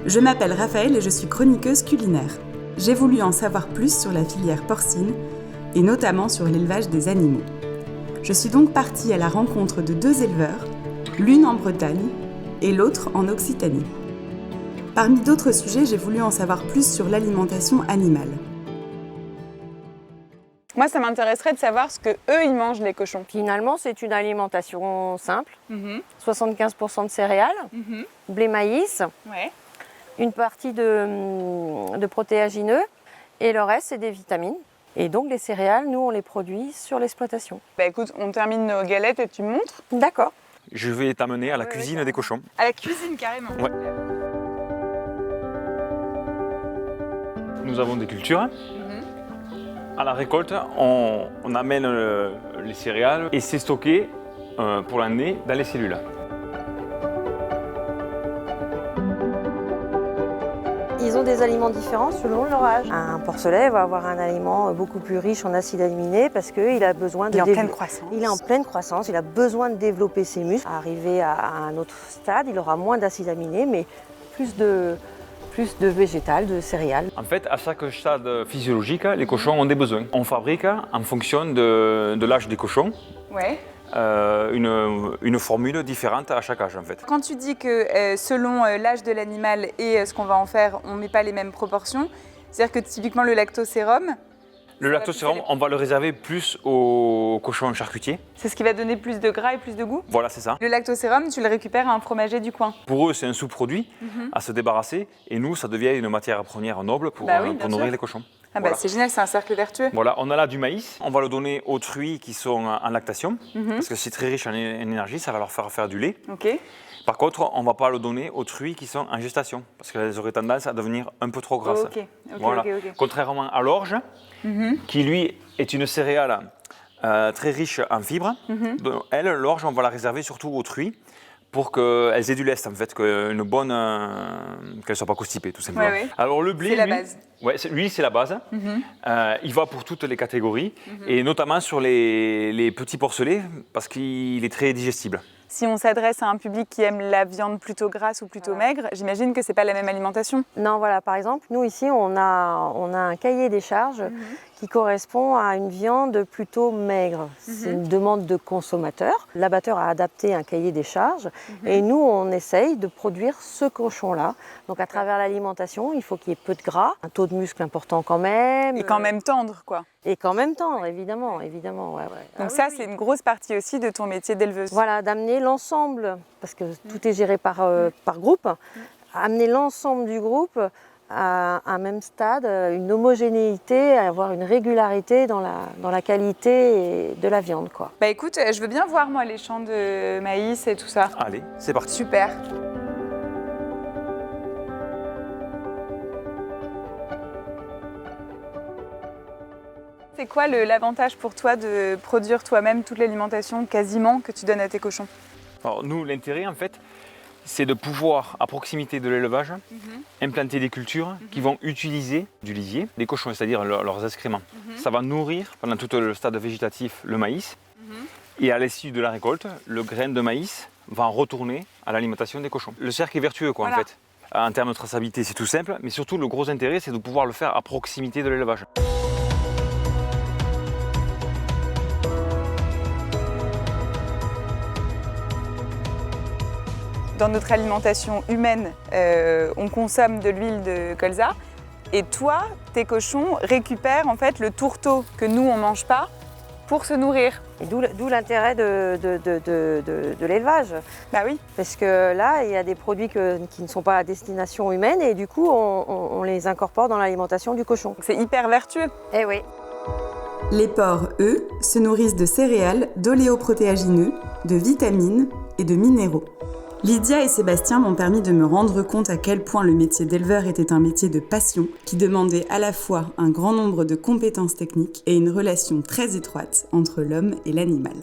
Je m'appelle Raphaël et je suis chroniqueuse culinaire. J'ai voulu en savoir plus sur la filière porcine et notamment sur l'élevage des animaux. Je suis donc partie à la rencontre de 2 éleveurs, l'une en Bretagne et l'autre en Occitanie. Parmi d'autres sujets, j'ai voulu en savoir plus sur l'alimentation animale. Moi, ça m'intéresserait de savoir ce que eux ils mangent, les cochons. Finalement, c'est une alimentation simple. 75% de céréales, blé, maïs, Ouais. une partie de protéagineux et le reste, c'est des vitamines. Et donc, les céréales, nous, on les produit sur l'exploitation. Bah écoute, on termine nos galettes et tu me montres. D'accord. Je vais t'amener à la cuisine des cochons. À la cuisine, carrément. Ouais. Nous avons des cultures. À la récolte, on amène les céréales et c'est stocké pour l'année dans les cellules. Ils ont des aliments différents selon leur âge. Un porcelet va avoir un aliment beaucoup plus riche en acides aminés parce qu'il a besoin de... Il est en pleine croissance. Il est en pleine croissance, il a besoin de développer ses muscles. Arrivé à un autre stade, il aura moins d'acides aminés, mais plus de végétal, de céréales. En fait, à chaque stade physiologique, les cochons ont des besoins. On fabrique, en fonction de l'âge des cochons, Ouais. une formule différente à chaque âge en fait. Quand tu dis que selon l'âge de l'animal et ce qu'on va en faire, on ne met pas les mêmes proportions, c'est-à-dire que typiquement le lactosérum, Le lactosérum, on va le réserver plus aux cochons charcutiers. c'est ce qui va donner plus de gras et plus de goût. Voilà, c'est ça. Le lactosérum, tu le récupères à un fromager du coin. Pour eux, c'est un sous-produit à se débarrasser et nous, ça devient une matière première noble pour, Bah oui, bien nourrir sûr. les cochons. Ah bah Voilà. c'est génial, c'est un cercle vertueux. Voilà, on a là du maïs. On va le donner aux truies qui sont en lactation parce que c'est très riche en énergie, ça va leur faire du lait. Ok. Par contre, on ne va pas le donner aux truies qui sont en gestation parce qu'elles auraient tendance à devenir un peu trop grasses. Ok, Voilà. ok. Contrairement à l'orge, qui lui est une céréale très riche en fibres, elle, l'orge, on va la réserver surtout aux truies pour qu'elles aient du lest, en fait, qu'elle ne soit pas constipée, tout simplement. Ouais, ouais. Alors le blé, C'est la lui, base. Ouais, lui, c'est la base. Il va pour toutes les catégories, et notamment sur les petits porcelets, parce qu'il est très digestible. Si on s'adresse à un public qui aime la viande plutôt grasse ou plutôt maigre, j'imagine que c'est pas la même alimentation. Non, voilà, par exemple, nous ici, on a un cahier des charges qui correspond à une viande plutôt maigre. C'est une demande de consommateur. L'abatteur a adapté un cahier des charges et nous, on essaye de produire ce cochon-là. Donc, à travers l'alimentation, il faut qu'il y ait peu de gras, un taux de muscle important quand même. Et quand même tendre, quoi. Et qu'en même temps, évidemment, ouais. Donc ça, c'est une grosse partie aussi de ton métier d'éleveuse. Voilà, d'amener l'ensemble, parce que tout est géré par groupe, amener l'ensemble du groupe à un même stade, une homogénéité, avoir une régularité dans la qualité de la viande, quoi. Bah écoute, je veux bien voir moi les champs de maïs et tout ça. Allez, c'est parti. Super. C'est quoi l'avantage pour toi de produire toi-même toute l'alimentation quasiment que tu donnes à tes cochons? Alors nous, l'intérêt, en fait, c'est de pouvoir, à proximité de l'élevage, implanter des cultures qui vont utiliser du lisier, des cochons, c'est-à-dire leurs excréments. Ça va nourrir, pendant tout le stade végétatif, le maïs. Et à l'issue de la récolte, le grain de maïs va retourner à l'alimentation des cochons. Le cercle est vertueux, quoi, Voilà. en fait. En termes de traçabilité, c'est tout simple, mais surtout, le gros intérêt, c'est de pouvoir le faire à proximité de l'élevage. Dans notre alimentation humaine, on consomme de l'huile de colza. Et toi, tes cochons récupèrent en fait le tourteau que nous, on ne mange pas pour se nourrir. Et d'où l'intérêt de l'élevage. Bah oui. Parce que là, il y a des produits qui ne sont pas à destination humaine et du coup, on les incorpore dans l'alimentation du cochon. C'est hyper vertueux. Eh oui. Les porcs, eux, se nourrissent de céréales, d'oléoprotéagineux, de vitamines et de minéraux. Lydia et Sébastien m'ont permis de me rendre compte à quel point le métier d'éleveur était un métier de passion qui demandait à la fois un grand nombre de compétences techniques et une relation très étroite entre l'homme et l'animal.